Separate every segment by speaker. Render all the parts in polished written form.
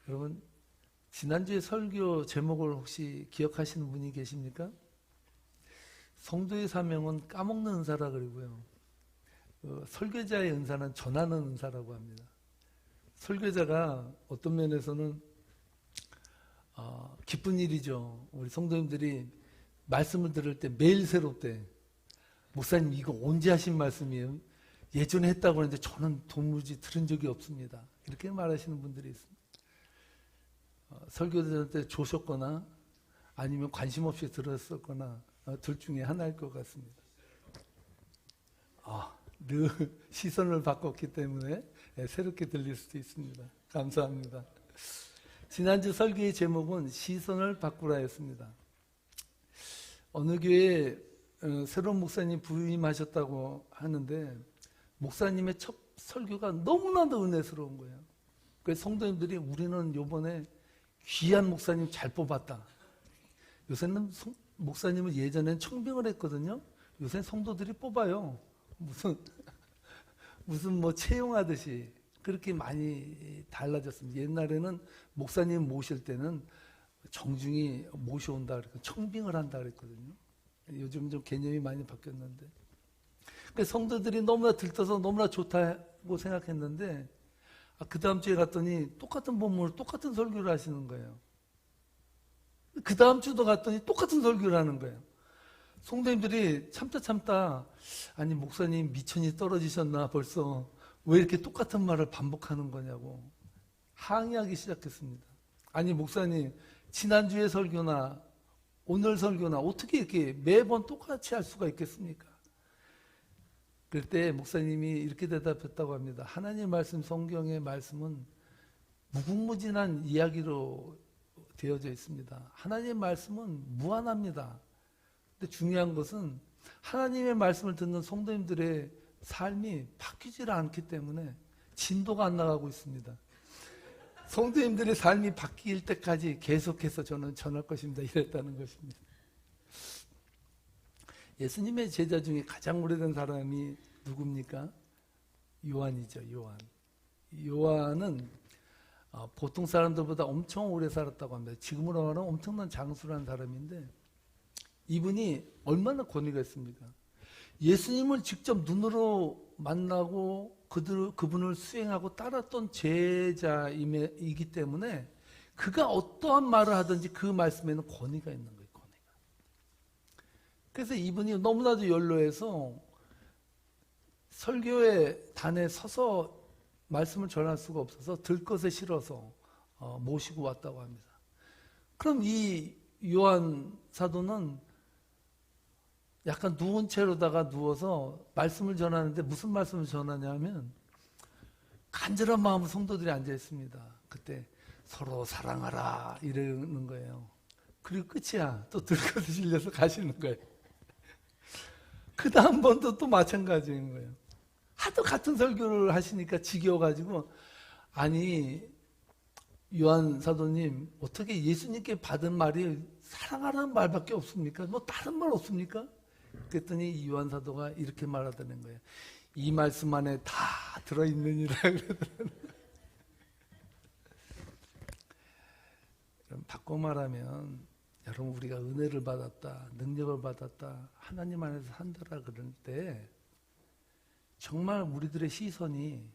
Speaker 1: 여러분, 지난주에 설교 제목을 혹시 기억하시는 분이 계십니까? 성도의 사명은 까먹는 은사라 그러고요. 설교자의 은사는 전하는 은사라고 합니다. 설교자가 어떤 면에서는 기쁜 일이죠. 우리 성도님들이 말씀을 들을 때 매일 새롭대. 목사님 이거 언제 하신 말씀이에요? 예전에 했다고 하는데 저는 도무지 들은 적이 없습니다. 이렇게 말하시는 분들이 있습니다. 설교자한테 조셨거나 아니면 관심 없이 들었었거나 둘 중에 하나일 것 같습니다. 늘 시선을 바꿨기 때문에 새롭게 들릴 수도 있습니다. 감사합니다. 지난주 설교의 제목은 시선을 바꾸라였습니다. 어느 교회에 새로운 목사님 부임하셨다고 하는데 목사님의 첫 설교가 너무나도 은혜스러운 거예요. 그래서 성도님들이 우리는 요번에 귀한 목사님 잘 뽑았다. 요새는 목사님은 예전엔 청빙을 했거든요. 요새 성도들이 뽑아요. 무슨 뭐 채용하듯이 그렇게 많이 달라졌습니다. 옛날에는 목사님 모실 때는 정중히 모셔온다 그랬고 청빙을 한다 그랬거든요. 요즘 좀 개념이 많이 바뀌었는데. 그래서 성도들이 너무나 들떠서 너무나 좋다고 생각했는데 그 다음 주에 갔더니 똑같은 본문을 똑같은 설교를 하시는 거예요. 그 다음 주도 갔더니 똑같은 설교를 하는 거예요. 성도님들이 참다 아니 목사님 미천이 떨어지셨나 벌써 왜 이렇게 똑같은 말을 반복하는 거냐고 항의하기 시작했습니다. 아니 목사님 지난주의 설교나 오늘 설교나 어떻게 이렇게 매번 똑같이 할 수가 있겠습니까? 그럴 때 목사님이 이렇게 대답했다고 합니다. 하나님 말씀, 성경의 말씀은 무궁무진한 이야기로 되어져 있습니다. 하나님 말씀은 무한합니다. 근데 중요한 것은 하나님의 말씀을 듣는 성도님들의 삶이 바뀌질 않기 때문에 진도가 안 나가고 있습니다. 성도님들의 삶이 바뀔 때까지 계속해서 저는 전할 것입니다. 이랬다는 것입니다. 예수님의 제자 중에 가장 오래된 사람이 누굽니까? 요한이죠. 요한은 보통 사람들보다 엄청 오래 살았다고 합니다. 지금으로 말하면 엄청난 장수라는 사람인데 이분이 얼마나 권위가 있습니까? 예수님을 직접 눈으로 만나고 그분을 수행하고 따랐던 제자이기 때문에 그가 어떠한 말을 하든지 그 말씀에는 권위가 있는 거예요. 권위가. 그래서 이분이 너무나도 연로해서 설교의 단에 서서 말씀을 전할 수가 없어서 들 것에 싫어서 모시고 왔다고 합니다. 그럼 이 요한 사도는 약간 누운 채로다가 누워서 말씀을 전하는데 무슨 말씀을 전하냐면 간절한 마음으로 성도들이 앉아 있습니다. 그때 서로 사랑하라 이러는 거예요. 그리고 끝이야. 또 들것에 실려서 가시는 거예요. 그 다음번도 또 마찬가지인 거예요. 하도 같은 설교를 하시니까 지겨워가지고 아니 요한 사도님 어떻게 예수님께 받은 말이 사랑하라는 말밖에 없습니까? 뭐 다른 말 없습니까? 그랬더니 이 요한 사도가 이렇게 말하다는 거예요. 이 말씀 안에 다 들어있느니라 그러더라고요. 그럼 바꿔 말하면 여러분 우리가 은혜를 받았다, 능력을 받았다, 하나님 안에서 산다라 그럴 때 정말 우리들의 시선이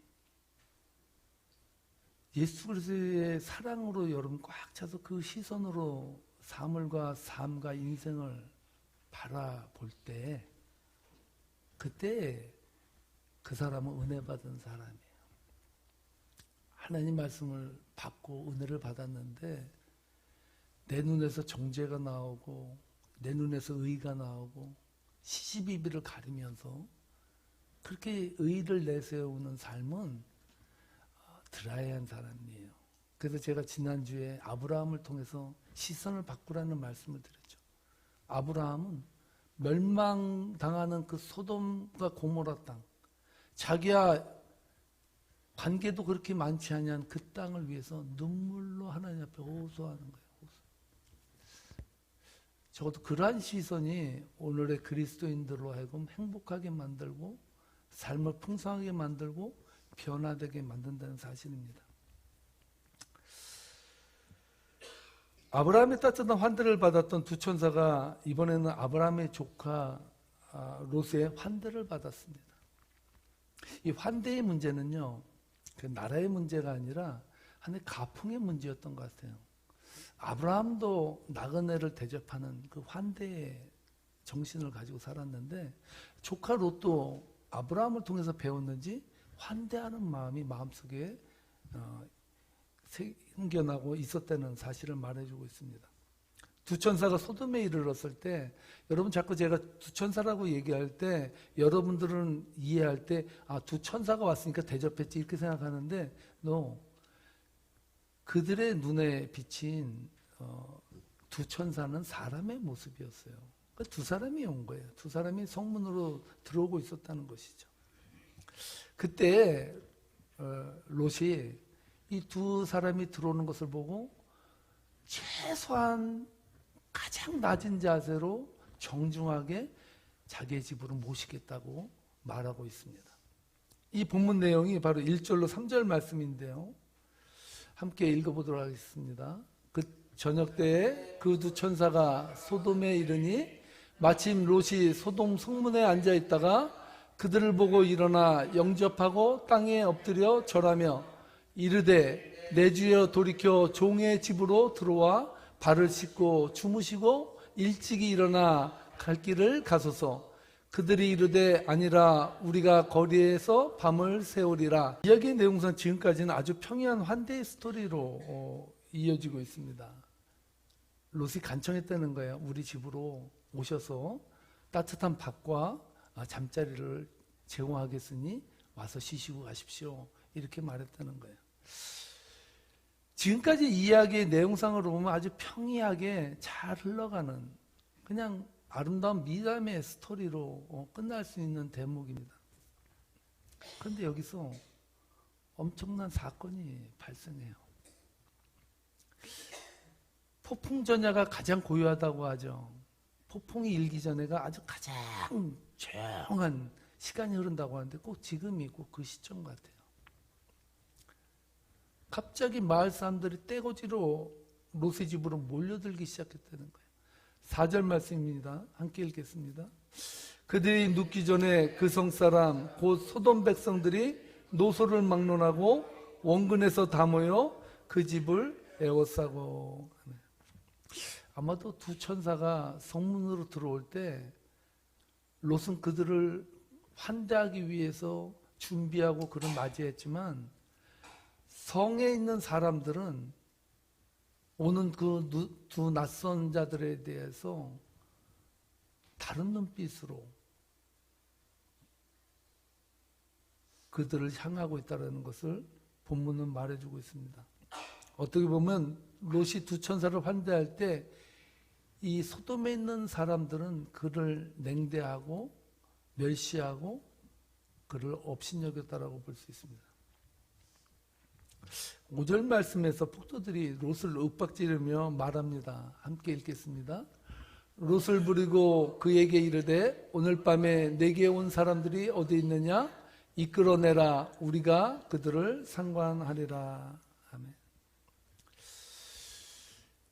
Speaker 1: 예수 그리스도의 사랑으로 여러분 꽉 차서 그 시선으로 사물과 삶과 인생을 바라볼 때 그때 그 사람은 은혜 받은 사람이에요. 하나님 말씀을 받고 은혜를 받았는데 내 눈에서 정죄가 나오고 내 눈에서 의가 나오고 시시비비를 가리면서 그렇게 의를 내세우는 삶은 드라이한 사람이에요. 그래서 제가 지난주에 아브라함을 통해서 시선을 바꾸라는 말씀을 드렸죠. 아브라함은 멸망당하는 그 소돔과 고모라 땅, 자기와 관계도 그렇게 많지 않은 그 땅을 위해서 눈물로 하나님 앞에 호소하는 거예요. 적어도 그러한 시선이 오늘의 그리스도인들로 하여금 행복하게 만들고 삶을 풍성하게 만들고 변화되게 만든다는 사실입니다. 아브라함의 따뜻한 환대를 받았던 두 천사가 이번에는 아브라함의 조카 롯의 환대를 받았습니다. 이 환대의 문제는요, 그 나라의 문제가 아니라 하나의 가풍의 문제였던 것 같아요. 아브라함도 나그네를 대접하는 그 환대의 정신을 가지고 살았는데, 조카 롯도 아브라함을 통해서 배웠는지 환대하는 마음이 마음속에 생겨나고 있었다는 사실을 말해주고 있습니다. 두 천사가 소돔에 이르렀을 때, 여러분 자꾸 제가 두 천사라고 얘기할 때 여러분들은 이해할 때 두 천사가 왔으니까 대접했지 이렇게 생각하는데, 그들의 눈에 비친 두 천사는 사람의 모습이었어요. 두 사람이 온 거예요. 두 사람이 성문으로 들어오고 있었다는 것이죠. 그때 롯이 이 두 사람이 들어오는 것을 보고 최소한 가장 낮은 자세로 정중하게 자기의 집으로 모시겠다고 말하고 있습니다. 이 본문 내용이 바로 1절로 3절 말씀인데요. 함께 읽어보도록 하겠습니다. 그 저녁 때에 그 두 천사가 소돔에 이르니 마침 롯이 소돔 성문에 앉아 있다가 그들을 보고 일어나 영접하고 땅에 엎드려 절하며 이르되 내 주여 돌이켜 종의 집으로 들어와 발을 씻고 주무시고 일찍이 일어나 갈 길을 가소서. 그들이 이르되 아니라 우리가 거리에서 밤을 새우리라. 이야기의 내용상 지금까지는 아주 평이한 환대의 스토리로 이어지고 있습니다. 롯이 간청했다는 거예요. 우리 집으로 오셔서 따뜻한 밥과 잠자리를 제공하겠으니 와서 쉬시고 가십시오. 이렇게 말했다는 거예요. 지금까지 이야기의 내용상으로 보면 아주 평이하게 잘 흘러가는 그냥 아름다운 미담의 스토리로 끝날 수 있는 대목입니다. 그런데 여기서 엄청난 사건이 발생해요. 폭풍 전야가 가장 고요하다고 하죠. 폭풍이 일기 전에가 아주 가장 조용한 시간이 흐른다고 하는데 꼭 지금이 꼭 그 시점 같아요. 갑자기 마을 사람들이 떼거지로 롯의 집으로 몰려들기 시작했다는 거예요. 4절 말씀입니다. 함께 읽겠습니다. 그들이 눕기 전에 그 성사람 곧 소돔 백성들이 노소를 막론하고 원근에서 다 모여 그 집을 에워싸고. 아마도 두 천사가 성문으로 들어올 때 롯은 그들을 환대하기 위해서 준비하고 그를 맞이했지만 성에 있는 사람들은 오는 그 두 낯선 자들에 대해서 다른 눈빛으로 그들을 향하고 있다는 것을 본문은 말해주고 있습니다. 어떻게 보면 롯이 두 천사를 환대할 때 이 소돔에 있는 사람들은 그를 냉대하고 멸시하고 그를 업신여겼다라고 볼 수 있습니다. 5절 말씀에서 폭도들이 롯을 윽박지르며 말합니다. 함께 읽겠습니다. 롯을 부리고 그에게 이르되 오늘 밤에 내게 온 사람들이 어디 있느냐 이끌어내라 우리가 그들을 상관하리라. 아멘.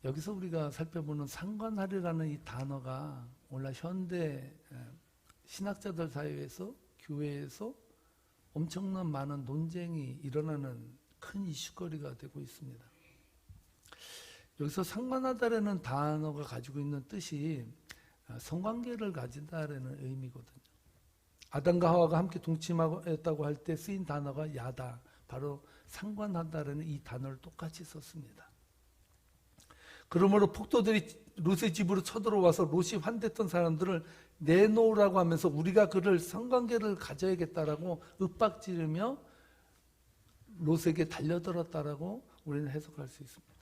Speaker 1: 여기서 우리가 살펴보는 상관하리라는 이 단어가 오늘날 현대 신학자들 사이에서 교회에서 엄청난 많은 논쟁이 일어나는 큰 이슈거리가 되고 있습니다. 여기서 상관하다라는 단어가 가지고 있는 뜻이 성관계를 가진다라는 의미거든요. 아담과 하와가 함께 동침하였다고 할 때 쓰인 단어가 야다, 바로 상관하다라는 이 단어를 똑같이 썼습니다. 그러므로 폭도들이 롯의 집으로 쳐들어와서 롯이 환대했던 사람들을 내놓으라고 하면서 우리가 그를 성관계를 가져야겠다라고 윽박지르며 롯에게 달려들었다라고 우리는 해석할 수 있습니다.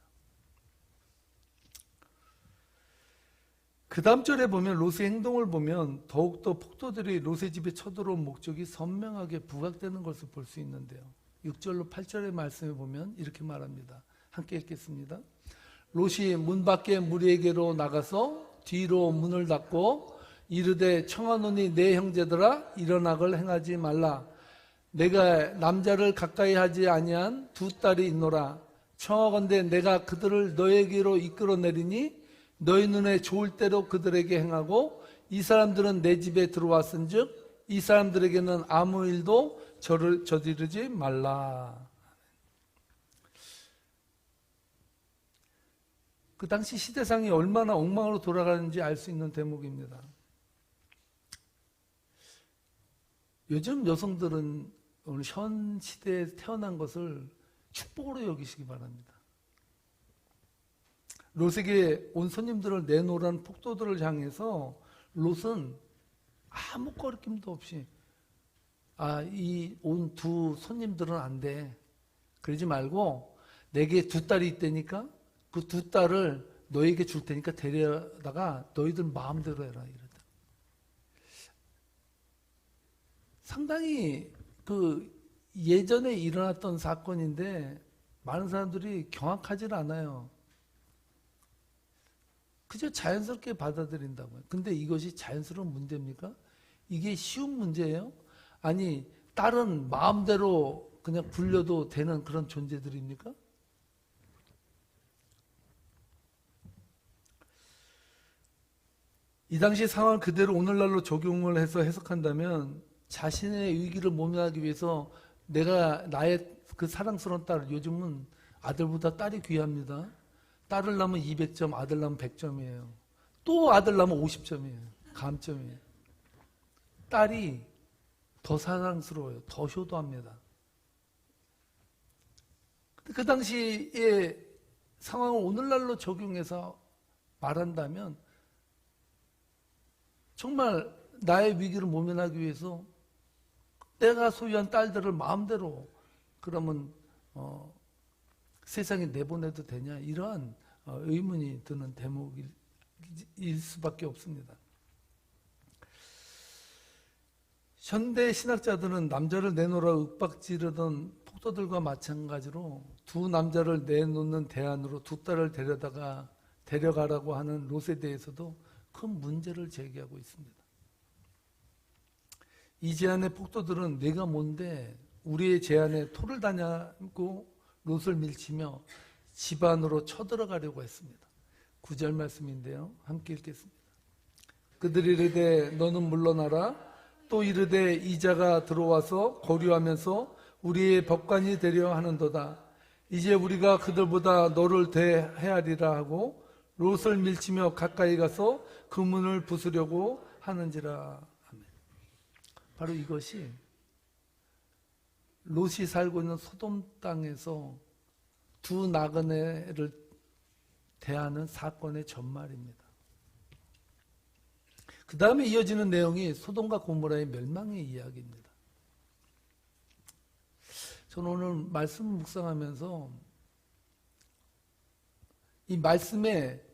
Speaker 1: 그 다음 절에 보면 롯의 행동을 보면 더욱더 폭도들이 롯의 집에 쳐들어온 목적이 선명하게 부각되는 것을 볼 수 있는데요. 6절로 8절의 말씀에 보면 이렇게 말합니다. 함께 읽겠습니다. 롯이 문 밖에 무리에게로 나가서 뒤로 문을 닫고 이르되 청하노니 내 형제들아 일어나걸 행하지 말라. 내가 남자를 가까이 하지 아니한 두 딸이 있노라. 청하건대 내가 그들을 너에게로 이끌어내리니 너희 눈에 좋을 대로 그들에게 행하고 이 사람들은 내 집에 들어왔은즉 이 사람들에게는 아무 일도 저지르지 말라. 그 당시 시대상이 얼마나 엉망으로 돌아가는지 알 수 있는 대목입니다. 요즘 여성들은 오늘 현 시대에 태어난 것을 축복으로 여기시기 바랍니다. 롯에게 온 손님들을 내놓으라는 폭도들을 향해서 롯은 아무 거리낌도 없이 이 온 두 손님들은 안 돼. 그러지 말고 내게 두 딸이 있다니까 그 두 딸을 너에게 줄 테니까 데려다가 너희들 마음대로 해라. 이러다. 상당히 그 예전에 일어났던 사건인데 많은 사람들이 경악하지 않아요. 그저 자연스럽게 받아들인다고요. 근데 이것이 자연스러운 문제입니까? 이게 쉬운 문제예요? 아니, 딸은 마음대로 그냥 굴려도 되는 그런 존재들입니까? 이 당시 상황을 그대로 오늘날로 적용을 해서 해석한다면 자신의 위기를 모면하기 위해서 나의 그 사랑스러운 딸, 요즘은 아들보다 딸이 귀합니다. 딸을 낳으면 200점, 아들 낳으면 100점이에요. 또 아들 낳으면 50점이에요. 감점이에요. 딸이 더 사랑스러워요. 더 효도합니다. 그 당시의 상황을 오늘날로 적용해서 말한다면 정말 나의 위기를 모면하기 위해서 내가 소유한 딸들을 마음대로 그러면 세상에 내보내도 되냐 이러한 의문이 드는 대목일 수밖에 없습니다. 현대 신학자들은 남자를 내놓으라 윽박지르던 폭도들과 마찬가지로 두 남자를 내놓는 대안으로 두 딸을 데려가라고 하는 롯에 대해서도 큰 문제를 제기하고 있습니다. 이 제안의 폭도들은 내가 뭔데 우리의 제안에 토를 다냐고 롯을 밀치며 집 안으로 쳐들어가려고 했습니다. 9절 말씀인데요. 함께 읽겠습니다. 그들이 이르되 너는 물러나라. 또 이르되 이자가 들어와서 거류하면서 우리의 법관이 되려 하는도다. 이제 우리가 그들보다 너를 대해하리라 하고 롯을 밀치며 가까이 가서 그 문을 부수려고 하는지라. 아멘. 바로 이것이 롯이 살고 있는 소돔 땅에서 두 나그네를 대하는 사건의 전말입니다. 그 다음에 이어지는 내용이 소돔과 고모라의 멸망의 이야기입니다. 저는 오늘 말씀 묵상하면서 이 말씀의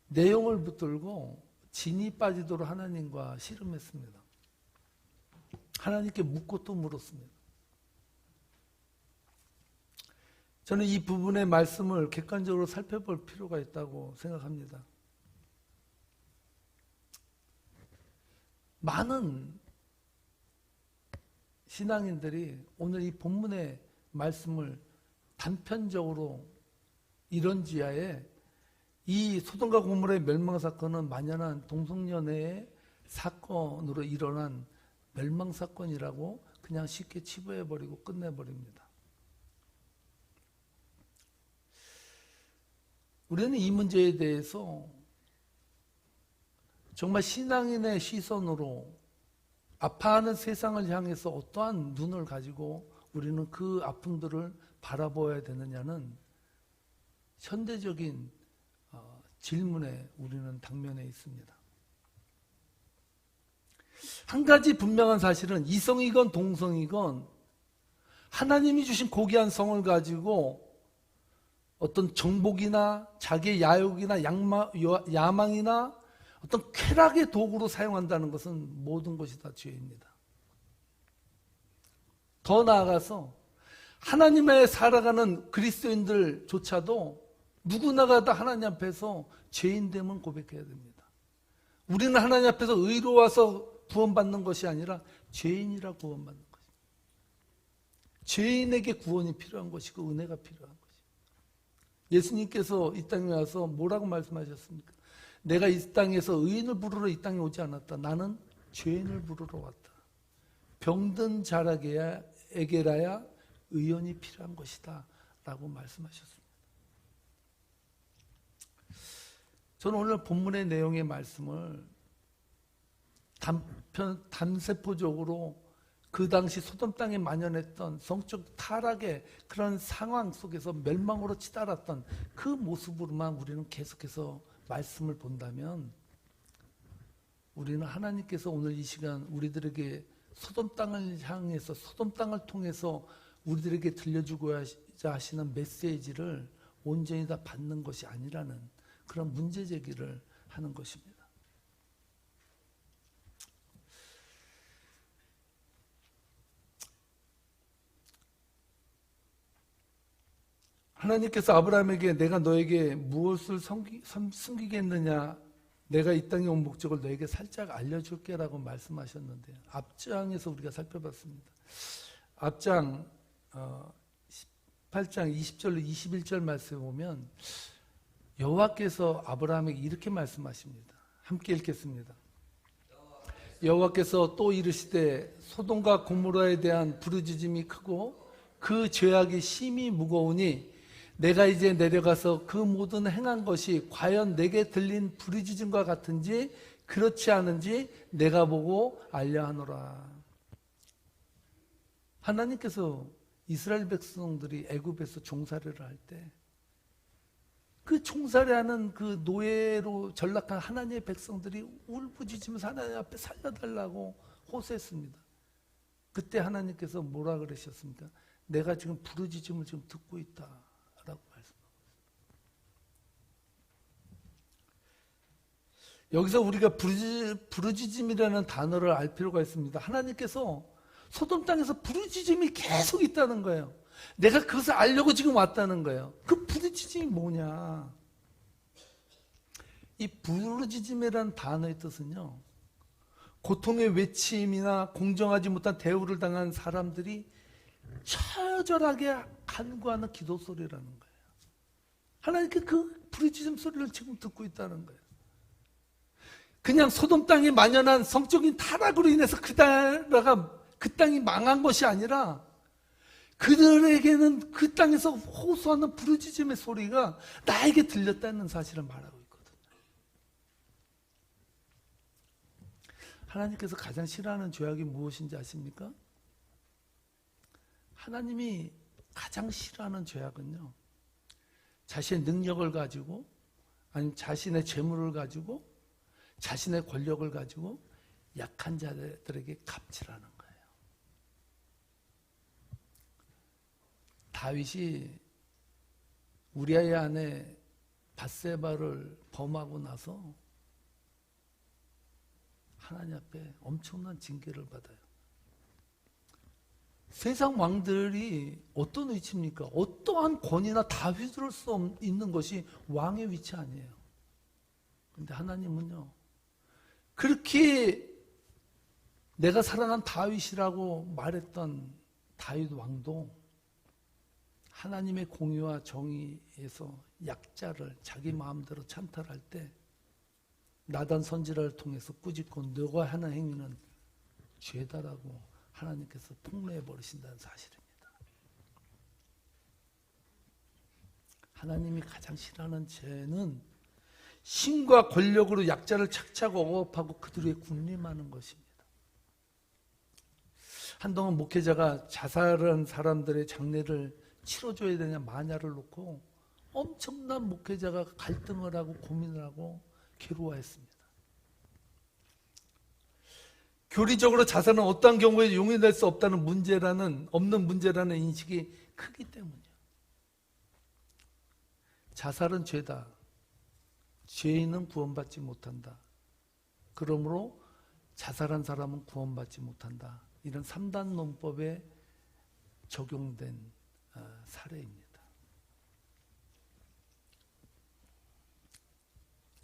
Speaker 1: 내용을 붙들고 진이 빠지도록 하나님과 씨름했습니다. 하나님께 묻고 또 물었습니다. 저는 이 부분의 말씀을 객관적으로 살펴볼 필요가 있다고 생각합니다. 많은 신앙인들이 오늘 이 본문의 말씀을 단편적으로 이런지하에 이 소돔과 고모라의 멸망사건은 만연한 동성연애의 사건으로 일어난 멸망사건이라고 그냥 쉽게 치부해버리고 끝내버립니다. 우리는 이 문제에 대해서 정말 신앙인의 시선으로 아파하는 세상을 향해서 어떠한 눈을 가지고 우리는 그 아픔들을 바라보아야 되느냐는 현대적인 질문에 우리는 당면해 있습니다. 한 가지 분명한 사실은 이성이건 동성이건 하나님이 주신 고귀한 성을 가지고 어떤 정복이나 자기의 야욕이나 야망이나 어떤 쾌락의 도구로 사용한다는 것은 모든 것이 다 죄입니다. 더 나아가서 하나님의 살아가는 그리스도인들조차도 누구나가 다 하나님 앞에서 죄인됨을 고백해야 됩니다. 우리는 하나님 앞에서 의로워서 구원받는 것이 아니라 죄인이라 구원받는 것입니다. 죄인에게 구원이 필요한 것이고 은혜가 필요한 것이고, 예수님께서 이 땅에 와서 뭐라고 말씀하셨습니까? 내가 이 땅에서 의인을 부르러 이 땅에 오지 않았다. 나는 죄인을 부르러 왔다. 병든 자라에게라야 의원이 필요한 것이다 라고 말씀하셨습니다. 저는 오늘 본문의 내용의 말씀을 단세포적으로 그 당시 소돔 땅에 만연했던 성적 타락의 그런 상황 속에서 멸망으로 치달았던 그 모습으로만 우리는 계속해서 말씀을 본다면, 우리는 하나님께서 오늘 이 시간 우리들에게 소돔 땅을 향해서, 소돔 땅을 통해서 우리들에게 들려주고자 하시는 메시지를 온전히 다 받는 것이 아니라는 그런 문제 제기를 하는 것입니다. 하나님께서 아브라함에게 내가 너에게 무엇을 숨기겠느냐, 내가 이 땅에 온 목적을 너에게 살짝 알려줄게 라고 말씀하셨는데, 앞장에서 우리가 살펴봤습니다. 앞장 18장 20절로 21절 말씀에 보면 여호와께서 아브라함에게 이렇게 말씀하십니다. 함께 읽겠습니다. 여호와께서 또 이르시되 소돔과 고모라에 대한 부르짖음이 크고 그 죄악이 심히 무거우니 내가 이제 내려가서 그 모든 행한 것이 과연 내게 들린 부르짖음과 같은지 그렇지 않은지 내가 보고 알려하노라. 하나님께서 이스라엘 백성들이 애굽에서 종살이를 할 때 그 종살이하는 그 노예로 전락한 하나님의 백성들이 울부짖으면서 하나님 앞에 살려달라고 호소했습니다. 그때 하나님께서 뭐라 그러셨습니까? 내가 지금 부르짖음을 지금 듣고 있다 라고 말씀하고 있습니다. 여기서 우리가 부르짖음이라는 단어를 알 필요가 있습니다. 하나님께서 소돔 땅에서 부르짖음이 계속 있다는 거예요. 내가 그것을 알려고 지금 왔다는 거예요. 그 부르짖음이 뭐냐? 이 부르짖음이라는 단어의 뜻은요, 고통의 외침이나 공정하지 못한 대우를 당한 사람들이 처절하게 간구하는 기도 소리라는 거예요. 하나님께 그 부르짖음 소리를 지금 듣고 있다는 거예요. 그냥 소돔 땅에 만연한 성적인 타락으로 인해서 그 땅이 망한 것이 아니라 그들에게는 그 땅에서 호소하는 부르짖음의 소리가 나에게 들렸다는 사실을 말하고 있거든요. 하나님께서 가장 싫어하는 죄악이 무엇인지 아십니까? 하나님이 가장 싫어하는 죄악은요, 자신의 능력을 가지고, 아니면 자신의 재물을 가지고, 자신의 권력을 가지고 약한 자들에게 갑질하는 거예요. 다윗이 우리아의 아내 밧세바를 범하고 나서 하나님 앞에 엄청난 징계를 받아요. 세상 왕들이 어떤 위치입니까? 어떠한 권위나 다윗을 수 있는 것이 왕의 위치 아니에요. 그런데 하나님은요, 그렇게 내가 사랑한 다윗이라고 말했던 다윗 왕도 하나님의 공의와 정의에서 약자를 자기 마음대로 찬탈할 때 나단 선지자를 통해서 꾸짖고 너가 하는 행위는 죄다라고 하나님께서 폭로해 버리신다는 사실입니다. 하나님이 가장 싫어하는 죄는 힘과 권력으로 약자를 착착 억압하고 그들에게 군림하는 것입니다. 한동안 목회자가 자살한 사람들의 장례를 치러줘야 되냐 마냐를 놓고 엄청난 목회자가 갈등을 하고 고민을 하고 괴로워했습니다. 교리적으로 자살은 어떠한 경우에 용인될 수 없는 문제라는 인식이 크기 때문이에요. 자살은 죄다. 죄인은 구원받지 못한다. 그러므로 자살한 사람은 구원받지 못한다. 이런 3단 논법에 적용된 사례입니다.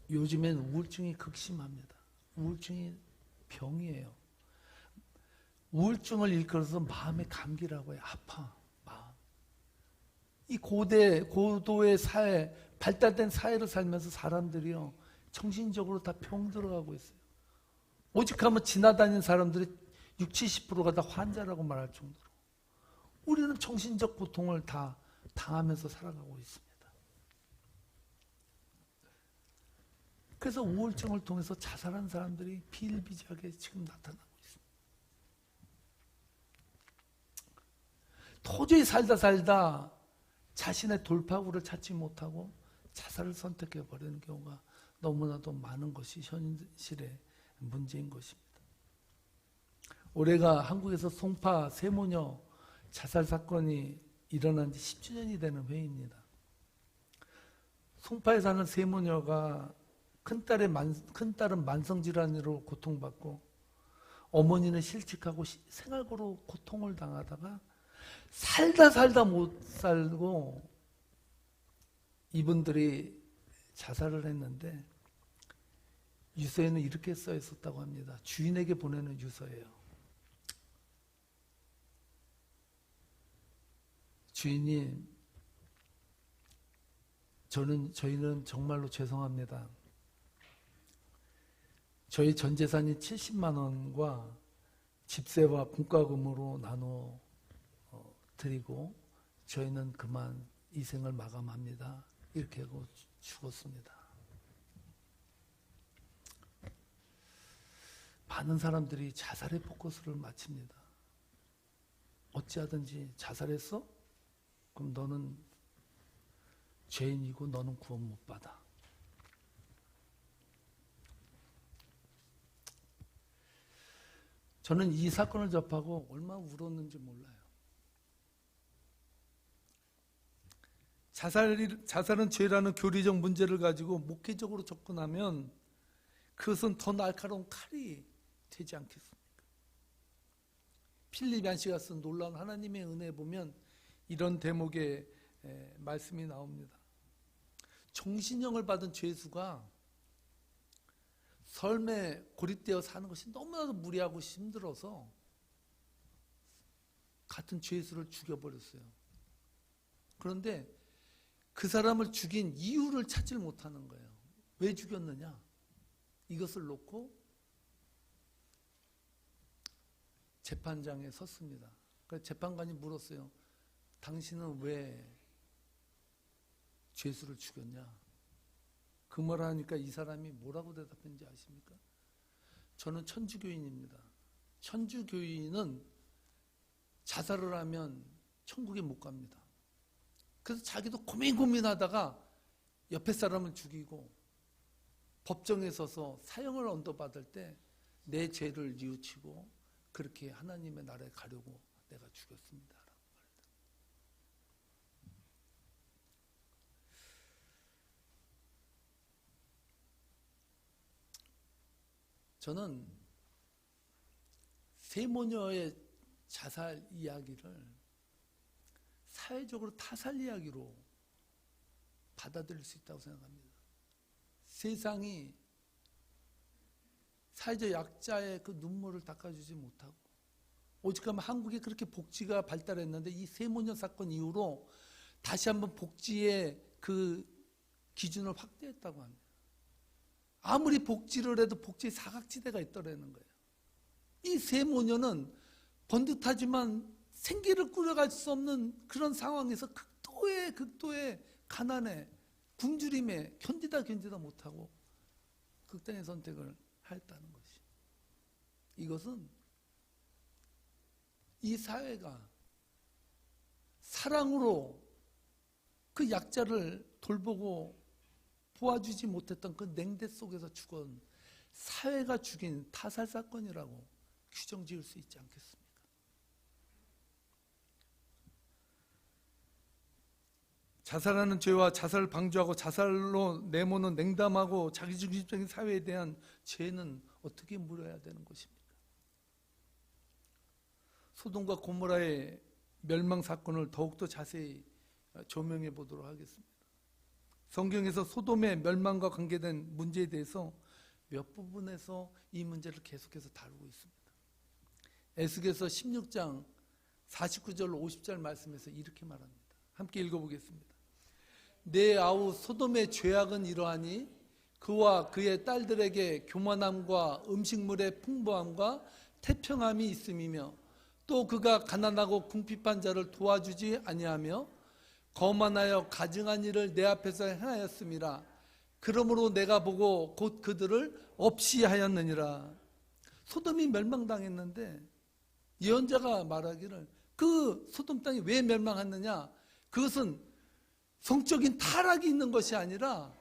Speaker 1: 요즘엔 우울증이 극심합니다. 우울증이 병이에요. 우울증을 일컬어서 마음의 감기라고 해요. 아파. 마음. 이 고도의 사회, 발달된 사회를 살면서 사람들이요, 정신적으로 다 병들어가고 있어요. 오직 하면 지나다니는 사람들이 60, 70%가 다 환자라고 말할 정도로 우리는 정신적 고통을 다 당하면서 살아가고 있습니다. 그래서 우울증을 통해서 자살한 사람들이 비일비재하게 지금 나타나고 있습니다. 도저히 살다 자신의 돌파구를 찾지 못하고 자살을 선택해버리는 경우가 너무나도 많은 것이 현실의 문제인 것입니다. 올해가 한국에서 송파 세모녀 자살 사건이 일어난 지 10주년이 되는 해입니다. 송파에 사는 세모녀가 큰딸은 만성질환으로 고통받고 어머니는 실직하고 생활고로 고통을 당하다가 살다 못 살고 이분들이 자살을 했는데 유서에는 이렇게 써 있었다고 합니다. 주인에게 보내는 유서예요. 주인님, 저희는 정말로 죄송합니다. 저희 전 재산이 70만 원과 집세와 분과금으로 나눠 드리고 저희는 그만 이 생을 마감합니다. 이렇게 하고 죽었습니다. 많은 사람들이 자살의 포커스를 맞춥니다. 어찌하든지 자살했어? 그럼 너는 죄인이고 너는 구원 못 받아. 저는 이 사건을 접하고 얼마나 울었는지 몰라요. 자살은 죄라는 교리적 문제를 가지고 목회적으로 접근하면 그것은 더 날카로운 칼이 되지 않겠습니까? 필립 얀시가 쓴 놀라운 하나님의 은혜에 보면 이런 대목의 말씀이 나옵니다. 정신형을 받은 죄수가 삶에 고립되어 사는 것이 너무나도 무리하고 힘들어서 같은 죄수를 죽여버렸어요. 그런데 그 사람을 죽인 이유를 찾질 못하는 거예요. 왜 죽였느냐? 이것을 놓고 재판장에 섰습니다. 그래서 재판관이 물었어요. 당신은 왜 죄수를 죽였냐? 그 말 하니까 이 사람이 뭐라고 대답했는지 아십니까? 저는 천주교인입니다. 천주교인은 자살을 하면 천국에 못 갑니다. 그래서 자기도 고민하다가 옆에 사람을 죽이고 법정에 서서 사형을 언도받을 때 내 죄를 뉘우치고 그렇게 하나님의 나라에 가려고 내가 죽였습니다. 저는 세모녀의 자살 이야기를 사회적으로 타살 이야기로 받아들일 수 있다고 생각합니다. 세상이 사회적 약자의 그 눈물을 닦아주지 못하고 오직하면 한국이 그렇게 복지가 발달했는데 이 세모녀 사건 이후로 다시 한번 복지의 그 기준을 확대했다고 합니다. 아무리 복지를 해도 복지의 사각지대가 있더라는 거예요. 이 세모녀는 번듯하지만 생계를 꾸려갈 수 없는 그런 상황에서 극도의 가난에 굶주림에 견디다 못하고 극단의 선택을 하였다는 것이. 이것은 이 사회가 사랑으로 그 약자를 돌보고 도와주지 못했던 그 냉대 속에서 죽은 사회가 죽인 타살 사건이라고 규정 지을 수 있지 않겠습니까? 자살하는 죄와 자살을 방조하고 자살로 내모는 냉담하고 자기중심적인 사회에 대한 죄는 어떻게 물어야 되는 것입니까? 소돔과 고모라의 멸망 사건을 더욱더 자세히 조명해 보도록 하겠습니다. 성경에서 소돔의 멸망과 관계된 문제에 대해서 몇 부분에서 이 문제를 계속해서 다루고 있습니다. 에스겔서 16장 49절 50절 말씀에서 이렇게 말합니다. 함께 읽어보겠습니다. 내 아우 소돔의 죄악은 이러하니 그와 그의 딸들에게 교만함과 음식물의 풍부함과 태평함이 있음이며 또 그가 가난하고 궁핍한 자를 도와주지 아니하며 거만하여 가증한 일을 내 앞에서 행하였음이라. 그러므로 내가 보고 곧 그들을 없이 하였느니라. 소돔이 멸망당했는데 예언자가 말하기를 그 소돔 땅이 왜 멸망했느냐? 그것은 성적인 타락이 있는 것이 아니라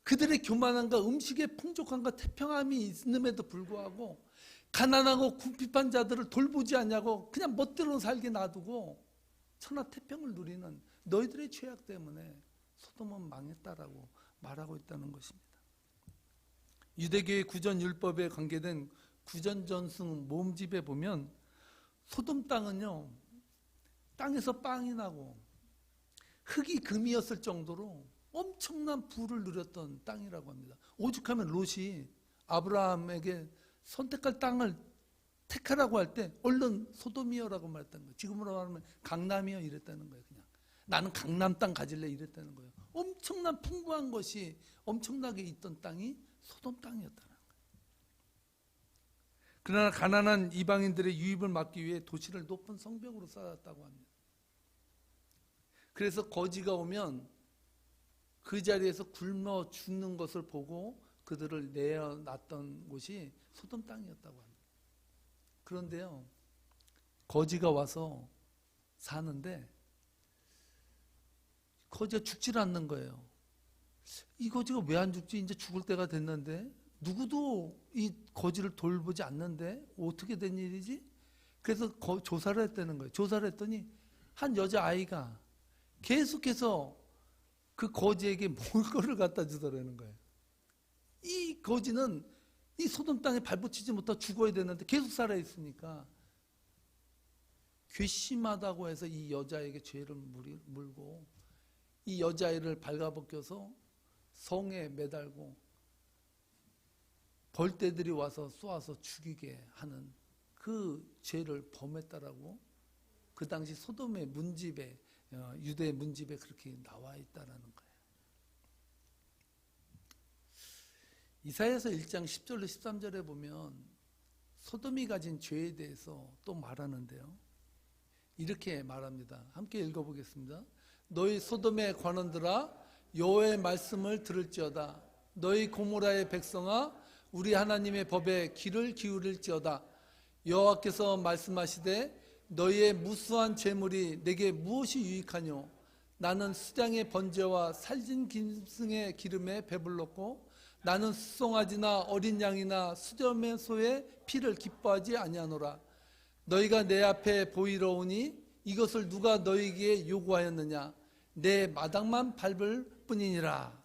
Speaker 1: 그들의 교만함과 음식의 풍족함과 태평함이 있음에도 불구하고 가난하고 궁핍한 자들을 돌보지 않냐고 그냥 멋대로 살게 놔두고 천하태평을 누리는 너희들의 죄악 때문에 소돔은 망했다라고 말하고 있다는 것입니다. 유대교의 구전율법에 관계된 구전전승 모음집에 보면 소돔 땅은요, 땅에서 빵이 나고 흙이 금이었을 정도로 엄청난 부를 누렸던 땅이라고 합니다. 오죽하면 롯이 아브라함에게 선택할 땅을 택하라고 할 때 얼른 소돔이여라고 말했다는 거예요. 지금으로 말하면 강남이여 이랬다는 거예요. 그냥 나는 강남 땅 가질래 이랬다는 거예요. 엄청난 풍부한 것이 엄청나게 있던 땅이 소돔 땅이었다는 거예요. 그러나 가난한 이방인들의 유입을 막기 위해 도시를 높은 성벽으로 쌓았다고 합니다. 그래서 거지가 오면 그 자리에서 굶어 죽는 것을 보고 그들을 내어놨던 곳이 소돔 땅이었다고 합니다. 그런데요, 거지가 와서 사는데 거지가 죽질 않는 거예요. 이 거지가 왜 안 죽지? 이제 죽을 때가 됐는데 누구도 이 거지를 돌보지 않는데 어떻게 된 일이지? 그래서 조사를 했다는 거예요. 조사를 했더니 한 여자아이가 계속해서 그 거지에게 먹을 거를 갖다 주더라는 거예요. 이 거지는 이 소돔 땅에 발붙이지 못하고 죽어야 되는데 계속 살아있으니까 괘씸하다고 해서 이 여자에게 죄를 물고 이 여자아이를 발가벗겨서 성에 매달고 벌떼들이 와서 쏘아서 죽이게 하는 그 죄를 범했다라고 그 당시 소돔의 문집에 유대 문집에 그렇게 나와 있다라는 거예요. 이사야서 1장 10절로 13절에 보면 소돔이 가진 죄에 대해서 또 말하는데요. 이렇게 말합니다. 함께 읽어보겠습니다. 너희 소돔의 관원들아 여호와의 말씀을 들을지어다. 너희 고모라의 백성아 우리 하나님의 법에 귀를 기울일지어다. 여호와께서 말씀하시되 너희의 무수한 재물이 내게 무엇이 유익하뇨? 나는 수장의 번제와 살진 짐승의 기름에 배불렀고 나는 수송아지나 어린 양이나 수점의 소의 피를 기뻐하지 아니하노라. 너희가 내 앞에 보이러 오니 이것을 누가 너희에게 요구하였느냐? 내 마당만 밟을 뿐이니라.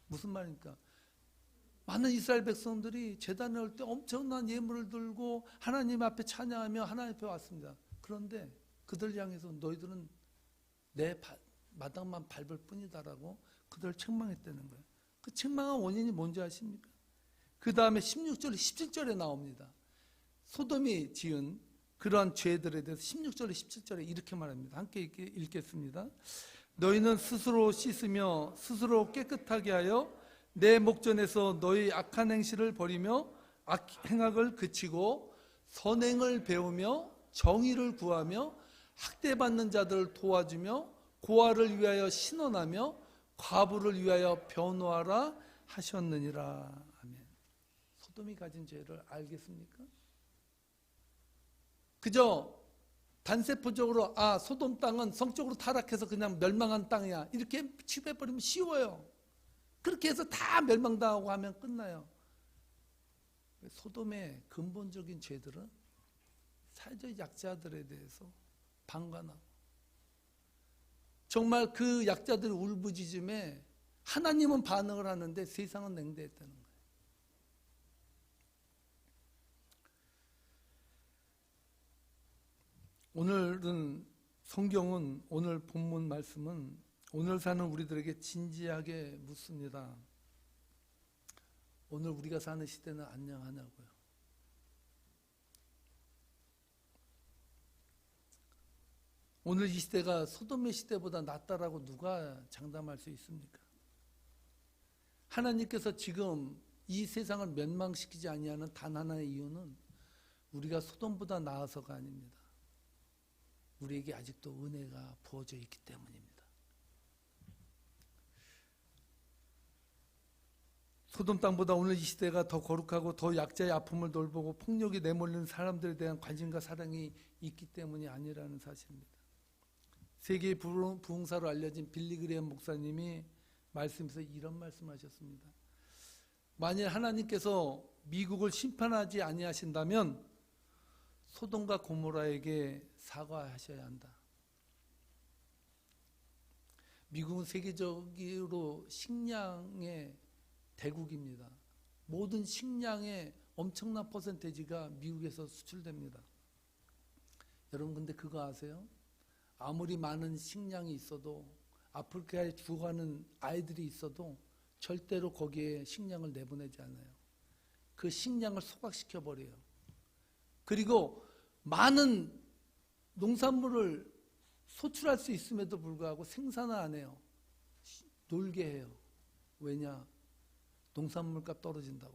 Speaker 1: 무슨 말입니까? 많은 이스라엘 백성들이 제단에 올 때 엄청난 예물을 들고 하나님 앞에 찬양하며 하나님 앞에 왔습니다. 그런데 그들 향해서 너희들은 내 마당만 밟을 뿐이다라고 그들을 책망했다는 거예요. 그 책망한 원인이 뭔지 아십니까? 그 다음에 16절, 17절에 나옵니다. 소돔이 지은 그러한 죄들에 대해서 16절에 17절에 이렇게 말합니다. 함께 읽겠습니다. 너희는 스스로 씻으며 스스로 깨끗하게 하여 내 목전에서 너희 악한 행실을 버리며 행악을 그치고 선행을 배우며 정의를 구하며 학대받는 자들을 도와주며 고아를 위하여 신원하며 과부를 위하여 변호하라 하셨느니라. 아멘. 소돔이 가진 죄를 알겠습니까? 그저 단세포적으로 소돔 땅은 성적으로 타락해서 그냥 멸망한 땅이야 이렇게 취급해버리면 쉬워요. 그렇게 해서 다 멸망당하고 하면 끝나요. 소돔의 근본적인 죄들은 사회적 약자들에 대해서 방관하고 정말 그 약자들의 울부짖음에 하나님은 반응을 하는데 세상은 냉대했다는 거예요. 오늘은 성경은 오늘 본문 말씀은 오늘 사는 우리들에게 진지하게 묻습니다. 오늘 우리가 사는 시대는 안녕하냐고요. 오늘 이 시대가 소돔의 시대보다 낫다라고 누가 장담할 수 있습니까? 하나님께서 지금 이 세상을 멸망시키지 아니하는 단 하나의 이유는 우리가 소돔보다 나아서가 아닙니다. 우리에게 아직도 은혜가 부어져 있기 때문입니다. 소돔 땅보다 오늘 이 시대가 더 거룩하고 더 약자의 아픔을 돌보고 폭력이 내몰리는 사람들에 대한 관심과 사랑이 있기 때문이 아니라는 사실입니다. 세계의 부흥사로 알려진 빌리 그레엄 목사님이 말씀에서 이런 말씀하셨습니다. 만일 하나님께서 미국을 심판하지 아니하신다면 소돔과 고모라에게 사과하셔야 한다. 미국은 세계적으로 식량의 대국입니다. 모든 식량의 엄청난 퍼센테이지가 미국에서 수출됩니다. 여러분 근데 그거 아세요? 아무리 많은 식량이 있어도 아프리카에 죽어가는 아이들이 있어도 절대로 거기에 식량을 내보내지 않아요. 그 식량을 소각시켜 버려요. 그리고 많은 농산물을 소출할 수 있음에도 불구하고 생산을 안 해요. 놀게 해요. 왜냐? 농산물값 떨어진다고.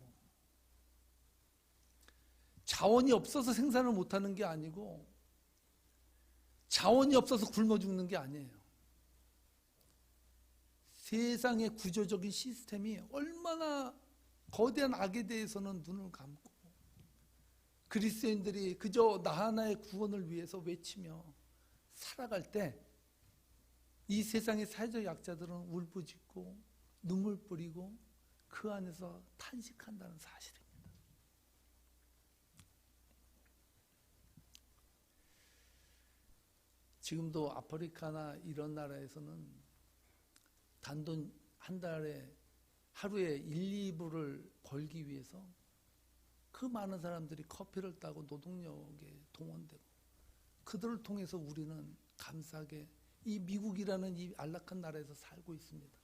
Speaker 1: 자원이 없어서 생산을 못하는 게 아니고 자원이 없어서 굶어 죽는 게 아니에요. 세상의 구조적인 시스템이 얼마나 거대한 악에 대해서는 눈을 감고 그리스도인들이 그저 나 하나의 구원을 위해서 외치며 살아갈 때 이 세상의 사회적 약자들은 울부짖고 눈물 뿌리고 그 안에서 탄식한다는 사실입니다. 지금도 아프리카나 이런 나라에서는 단돈 한 달에 하루에 1, 2불을 벌기 위해서 그 많은 사람들이 커피를 따고 노동력에 동원되고 그들을 통해서 우리는 감사하게 이 미국이라는 이 안락한 나라에서 살고 있습니다.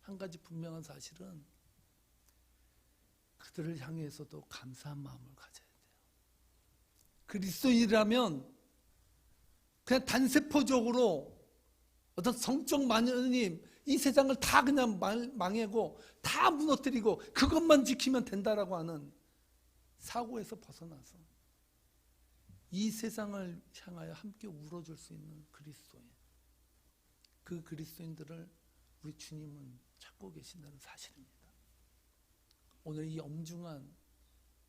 Speaker 1: 한 가지 분명한 사실은 그들을 향해서도 감사한 마음을 가져야 돼요. 그리스도인이라면 그냥 단세포적으로 어떤 성적 마녀님 이 세상을 다 그냥 망하고 다 무너뜨리고 그것만 지키면 된다라고 하는 사고에서 벗어나서 이 세상을 향하여 함께 울어줄 수 있는 그리스도인, 그 그리스도인들을 우리 주님은 찾고 계신다는 사실입니다. 오늘 이 엄중한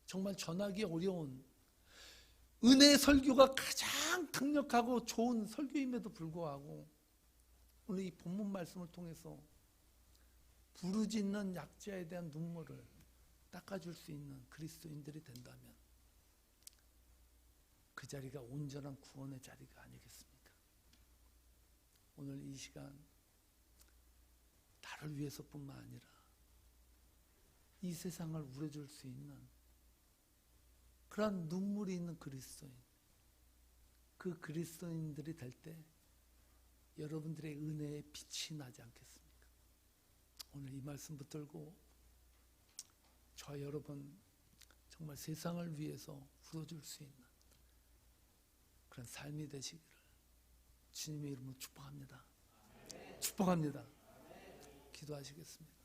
Speaker 1: 정말 전하기 어려운 은혜의 설교가 가장 강력하고 좋은 설교임에도 불구하고 오늘 이 본문 말씀을 통해서 부르짖는 약자에 대한 눈물을 닦아줄 수 있는 그리스도인들이 된다면 그 자리가 온전한 구원의 자리가 아니겠습니까? 오늘 이 시간 나를 위해서뿐만 아니라 이 세상을 울어줄 수 있는 그러한 눈물이 있는 그리스도인, 그 그리스도인들이 될 때 여러분들의 은혜의 빛이 나지 않겠습니까? 오늘 이 말씀 붙들고 저와 여러분 정말 세상을 위해서 울어줄 수 있는 그런 삶이 되시기를 주님의 이름으로 축복합니다. 축복합니다. 기도하시겠습니다.